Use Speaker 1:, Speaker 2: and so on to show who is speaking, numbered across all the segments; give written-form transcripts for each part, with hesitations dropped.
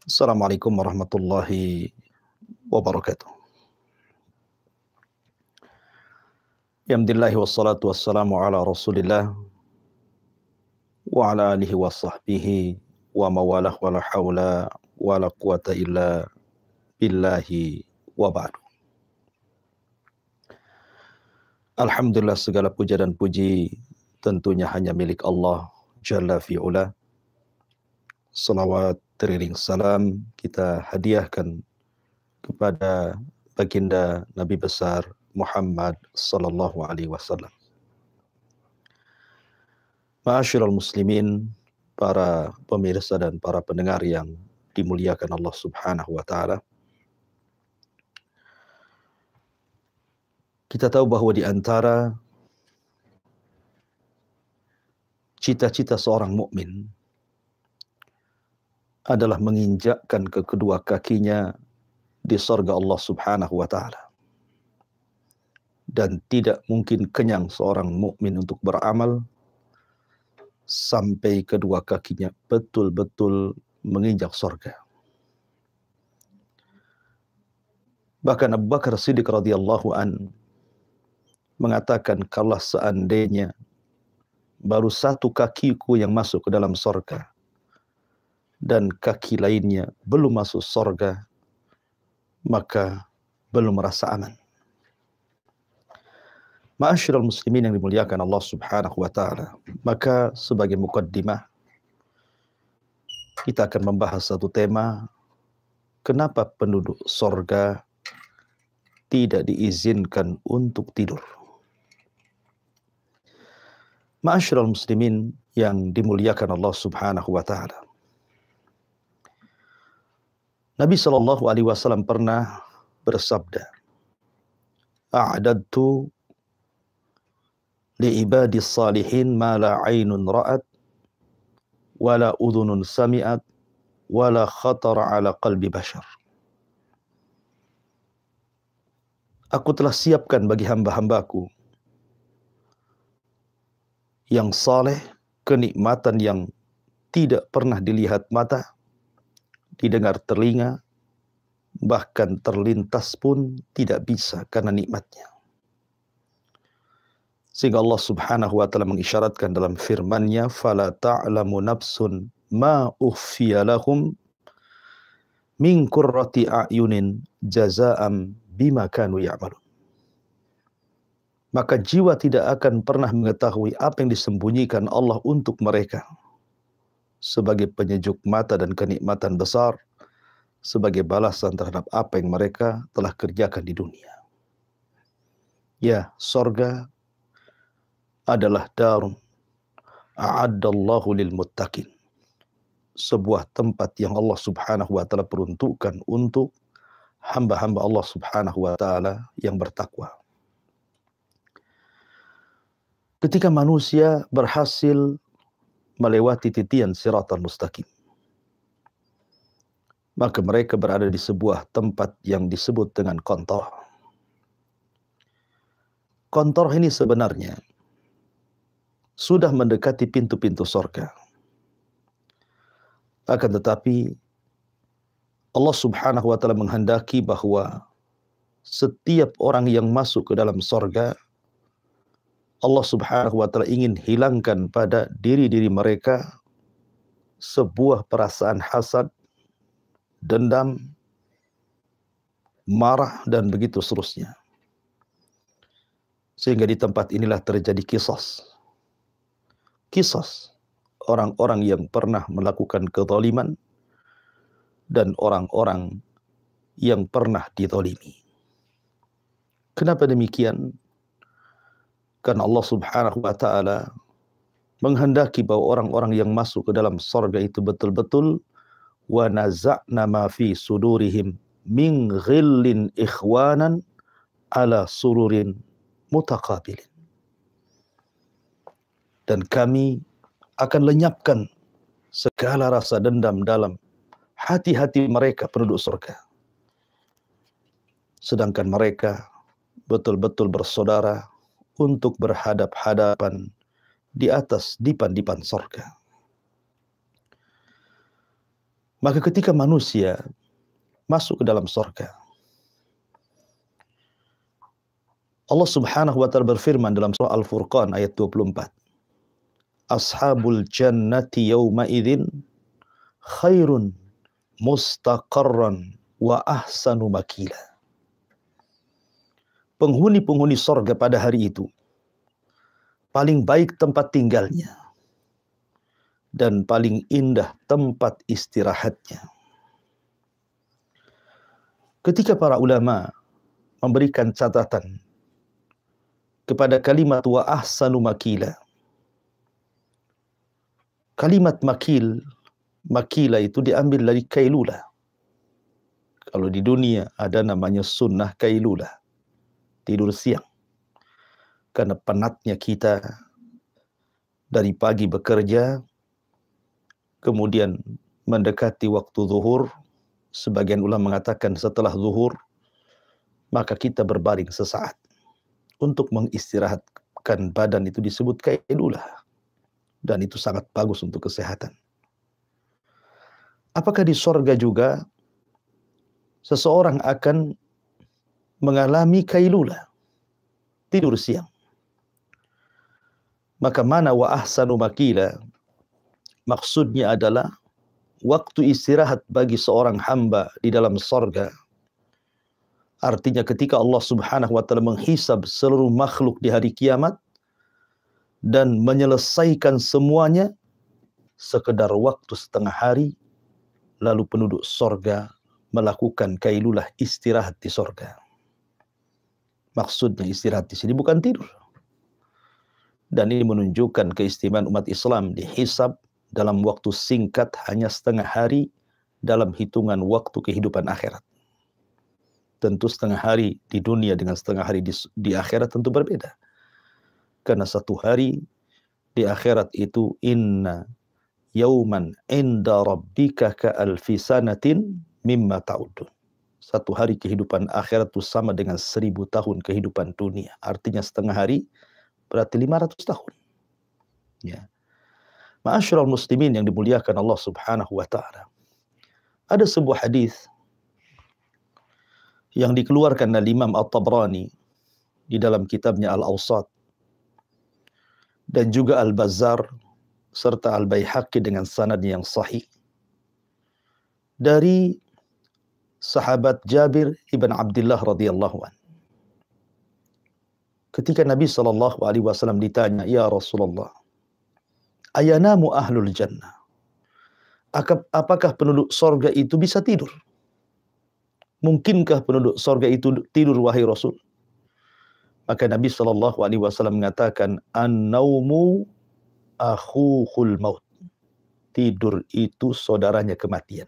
Speaker 1: Assalamualaikum warahmatullahi wabarakatuh. Alhamdulillah wassalatu wassalamu ala Rasulillah wa ala alihi wa sahbihi wa mawalah wa la hawla wa la quwata illa billahi wa ba'du. Alhamdulillah, segala puja dan puji tentunya hanya milik Allah Jalla fi'ula. Salawat teriring salam kita hadiahkan kepada baginda Nabi besar Muhammad sallallahu alaihi wasallam. Ma'asyiral muslimin, para pemirsa dan para pendengar yang dimuliakan Allah Subhanahu wa taala. Kita tahu bahwa di antara cita-cita seorang mukmin adalah menginjakkan kedua kakinya di surga Allah Subhanahu wa taala. Dan tidak mungkin kenyang seorang mukmin untuk beramal sampai kedua kakinya betul-betul menginjak surga. Bahkan Abu Bakar Siddiq radhiyallahu an mengatakan, kalau seandainya baru satu kakiku yang masuk ke dalam surga dan kaki lainnya belum masuk surga, maka belum merasa aman. Ma'asyiral muslimin yang dimuliakan Allah Subhanahu wa taala, maka sebagai mukaddimah kita akan membahas satu tema, kenapa penduduk surga tidak diizinkan untuk tidur. Ma'asyiral muslimin yang dimuliakan Allah Subhanahu wa taala. Nabi sallallahu alaihi wasallam pernah bersabda, "A'dadtu li'ibadis salihin ma la 'ainun ra'at wa la udhunun sami'at wa la khatara 'ala qalbi bashar." Aku telah siapkan bagi hamba-hambaku yang saleh kenikmatan yang tidak pernah dilihat mata, didengar telinga, bahkan terlintas pun tidak bisa karena nikmatnya. Sehingga Allah Subhanahu wa taala mengisyaratkan dalam firman-Nya, "Fala ta'lamu nafsun ma ukhfiya lahum min qurrati a'yunin jazaa'an bima kanu ya'malun." Maka jiwa tidak akan pernah mengetahui apa yang disembunyikan Allah untuk mereka sebagai penyejuk mata dan kenikmatan besar, sebagai balasan terhadap apa yang mereka telah kerjakan di dunia. Ya, surga adalah darun a'addallahu lil muttaqin, sebuah tempat yang Allah Subhanahu wa taala peruntukkan untuk hamba-hamba Allah Subhanahu wa taala yang bertakwa. Ketika manusia berhasil melewati titian siratal mustaqim, maka mereka berada di sebuah tempat yang disebut dengan qantarah. Qantarah ini sebenarnya sudah mendekati pintu-pintu surga. Akan tetapi Allah Subhanahu wa taala menghendaki bahwa setiap orang yang masuk ke dalam surga, Allah Subhanahu wa taala ingin hilangkan pada diri-diri mereka sebuah perasaan hasad, dendam, marah, dan begitu seterusnya. Sehingga di tempat inilah terjadi qisas. Qisas orang-orang yang pernah melakukan kezaliman dan orang-orang yang pernah dizalimi. Kenapa demikian? Karena Allah Subhanahu wa taala menghendaki bahwa orang-orang yang masuk ke dalam surga itu betul-betul wa naza'na ma fi sudurihim min ghillin ikhwanan ala sururin mutaqabilin. Dan kami akan lenyapkan segala rasa dendam dalam hati-hati mereka penduduk surga. Sedangkan mereka betul-betul bersaudara untuk berhadap-hadapan di atas dipan-dipan surga. Maka ketika manusia masuk ke dalam surga, Allah Subhanahu wa taala berfirman dalam surah Al-Furqan ayat 24. Ashabul jannati yawma idzin khairun mustaqarran wa ahsanu makila. Penghuni-penghuni surga pada hari itu paling baik tempat tinggalnya dan paling indah tempat istirahatnya. Ketika para ulama memberikan catatan kepada kalimat wa ahsanu makila, kalimat makila itu diambil dari kailula. Kalau di dunia ada namanya sunnah kailula, tidur siang. Karena penatnya kita dari pagi bekerja, kemudian mendekati waktu zuhur, sebagian ulama mengatakan setelah zuhur, maka kita berbaring sesaat. Untuk mengistirahatkan badan itu disebut kailulah. Dan itu sangat bagus untuk kesehatan. Apakah di sorga juga seseorang akan mengalami kailulah, tidur siang? Maka mana wa ahsanu makila, maksudnya adalah waktu istirahat bagi seorang hamba di dalam sorga. Artinya ketika Allah Subhanahu wa taala menghisab seluruh makhluk di hari kiamat dan menyelesaikan semuanya, sekedar waktu setengah hari, lalu penduduk sorga melakukan kailulah, istirahat di sorga. Maksudnya istirahat di sini bukan tidur. Dan ini menunjukkan keistimewaan umat Islam dihisab dalam waktu singkat, hanya setengah hari dalam hitungan waktu kehidupan akhirat. Tentu setengah hari di dunia dengan setengah hari di akhirat tentu berbeda. Karena satu hari di akhirat itu inna yauman inda rabbika ka alfi sanatin mimma ta'udun. Satu hari kehidupan akhirat itu sama dengan 1000 tahun kehidupan dunia. Artinya setengah hari berarti 500 tahun. Ya. Ma'asyiral muslimin yang dimuliakan Allah Subhanahu wa taala. Ada sebuah hadis yang dikeluarkan oleh Imam At-Tabrani di dalam kitabnya Al-Awsat dan juga Al-Bazzar serta Al-Baihaqi dengan sanad yang sahih dari sahabat Jabir ibn Abdullah radhiyallahu anhu. Ketika Nabi SAW ditanya, "Ya Rasulullah, ayanamu ahlul jannah?" Apakah penduduk sorga itu bisa tidur? Mungkinkah penduduk sorga itu tidur, wahai Rasul? Maka Nabi SAW mengatakan, "An-naumu akhuhul maut." Tidur itu saudaranya kematian.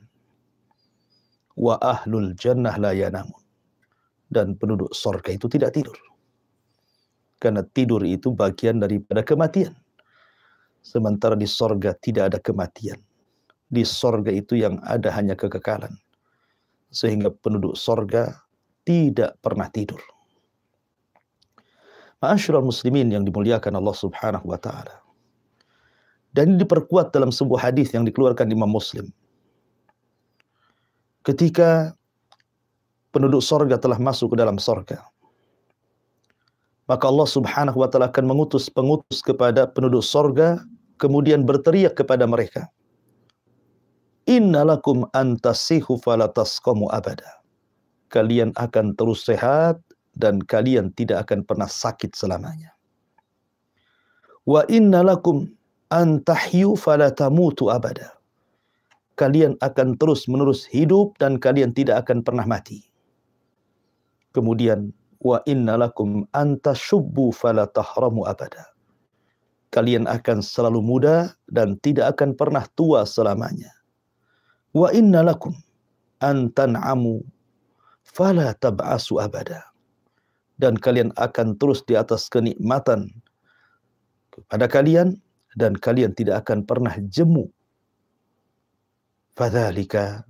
Speaker 1: Wa ahlul jannah la yanamun. Dan penduduk sorga itu tidak tidur. Karena tidur itu bagian daripada kematian. Sementara di sorga tidak ada kematian. Di sorga itu yang ada hanya kekekalan. Sehingga penduduk sorga tidak pernah tidur. Ma'asyiral muslimin yang dimuliakan Allah Subhanahu wa taala. Dan ini diperkuat dalam sebuah hadis yang dikeluarkan Imam Muslim. Ketika penduduk sorga telah masuk ke dalam sorga, maka Allah Subhanahu wa taala akan mengutus pengutus kepada penduduk sorga, kemudian berteriak kepada mereka, "Innalakum antasihu falatasqamu abada." Kalian akan terus sehat dan kalian tidak akan pernah sakit selamanya. Wa innalakum antahyu falatamutu abada. Kalian akan terus menerus hidup dan kalian tidak akan pernah mati. Kemudian wa innalakum antashubbu falatahramu abada. Kalian akan selalu muda dan tidak akan pernah tua selamanya. Wa innalakum antan'amu fala tab'asu abada. Dan kalian akan terus di atas kenikmatan kepada kalian dan kalian tidak akan pernah jemu. Fadzalika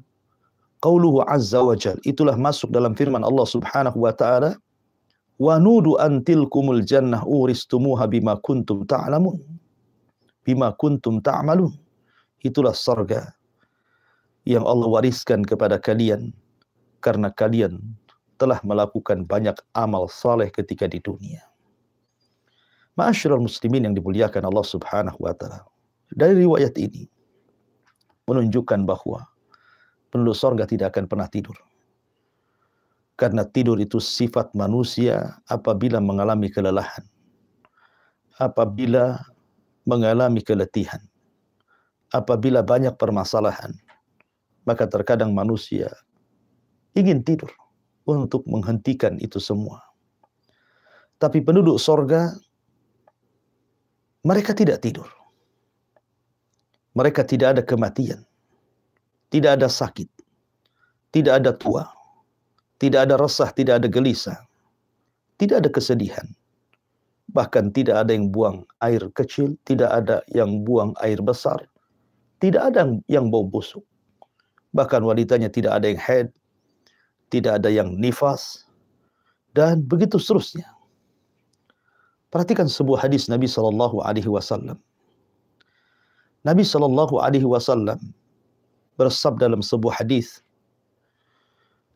Speaker 1: qauluhu azza wa jalla. Itulah masuk dalam firman Allah Subhanahu wa taala, "Wa nudu antilkumul jannah uristumuha bima kuntum ta'lamun." Bima kuntum ta'malun. Itulah surga yang Allah wariskan kepada kalian karena kalian telah melakukan banyak amal saleh ketika di dunia. Ma'asyiral muslimin yang dimuliakan Allah Subhanahu wa taala. Dari riwayat ini menunjukkan bahwa penduduk surga tidak akan pernah tidur. Karena tidur itu sifat manusia apabila mengalami kelelahan, apabila mengalami keletihan, apabila banyak permasalahan, maka terkadang manusia ingin tidur untuk menghentikan itu semua. Tapi penduduk surga, mereka tidak tidur. Mereka tidak ada kematian, tidak ada sakit, tidak ada tua, tidak ada resah, tidak ada gelisah, tidak ada kesedihan. Bahkan tidak ada yang buang air kecil, tidak ada yang buang air besar, tidak ada yang bau busuk. Bahkan wanitanya tidak ada yang haid, tidak ada yang nifas, dan begitu seterusnya. Perhatikan sebuah hadis Nabi Shallallahu Alaihi Wasallam. Nabi Shallallahu Alaihi Wasallam bersabda dalam sebuah hadis,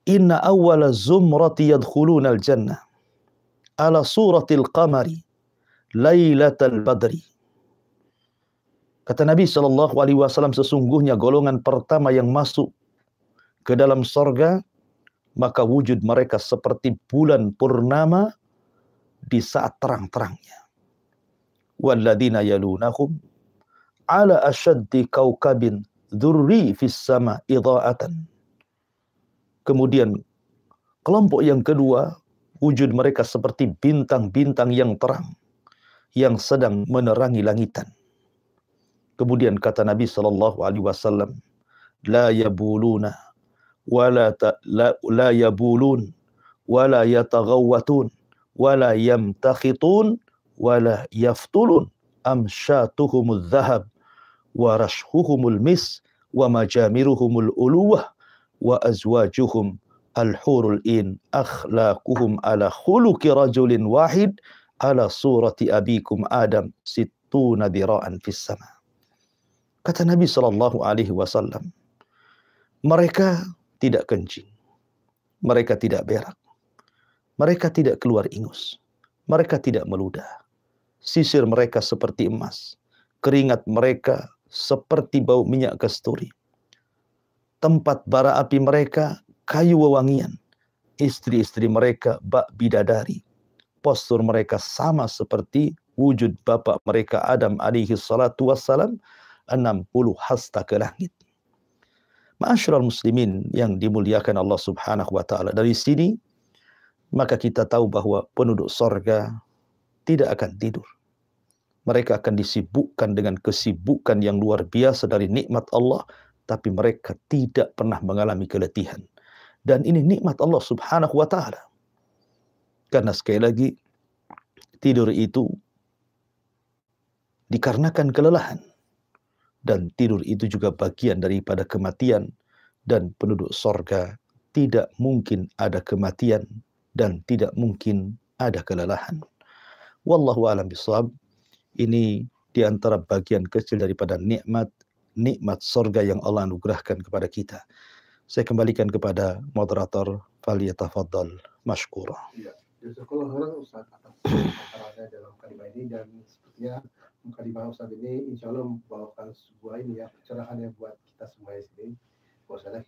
Speaker 1: Inna awwala zumrati yadkhuluna al-jannah ala suratil qamari lailatal badri. Kata Nabi Shallallahu Alaihi Wasallam, sesungguhnya golongan pertama yang masuk ke dalam sorga, maka wujud mereka seperti bulan purnama di saat terang-terangnya. Walladzina yalunahum ala ashaddi kaukabin dzurri fis sama idha'atan. Kemudian kelompok yang kedua, wujud mereka seperti bintang-bintang yang terang yang sedang menerangi langitan. Kemudian kata Nabi sallallahu alaihi wasallam, la yabuluna wala la yabulun wala yataghawwatun wala yamtakhitun wala yaftulun amsyatuhumul dhahab wa rashhuhumul mis wa majamiruhumul uluwah wa azwajuhum al-hurul in akhlaquhum ala khuluqi rajulin wahid ala surati abikum Adam sittuna dira'an fis sama. Kata Nabi sallallahu alaihi wasallam, mereka tidak kencing, mereka tidak berak, mereka tidak keluar ingus, mereka tidak meludah. Sisir mereka seperti emas, keringat mereka seperti bau minyak kasturi. Tempat bara api mereka kayu wewangian, istri-istri mereka bak bidadari. Postur mereka sama seperti wujud bapak mereka Adam alaihi salatu wassalam, 60 hasta ke langit. Ma'asyiral muslimin yang dimuliakan Allah Subhanahu wa taala. Dari sini maka kita tahu bahwa penduduk sorga tidak akan tidur. Mereka akan disibukkan dengan kesibukan yang luar biasa dari nikmat Allah, tapi mereka tidak pernah mengalami keletihan. Dan ini nikmat Allah Subhanahu wa taala. Karena sekali lagi, tidur itu dikarenakan kelelahan. Dan tidur itu juga bagian daripada kematian. Dan penduduk sorga tidak mungkin ada kematian dan tidak mungkin ada kelelahan. Wallahu a'lam bishawab. Ini diantara bagian kecil daripada nikmat sorga yang Allah anugerahkan kepada kita. Saya kembalikan kepada moderator, falyatafaddal mashkura.
Speaker 2: Ya, jazakallahu khairan Ustaz atas paparannya dalam kalimat ini, dan sepertinya mukadimah Ustaz ini insya Allah membawakan sebuah pencerahan yang buat kita semua di sini. Bahwasanya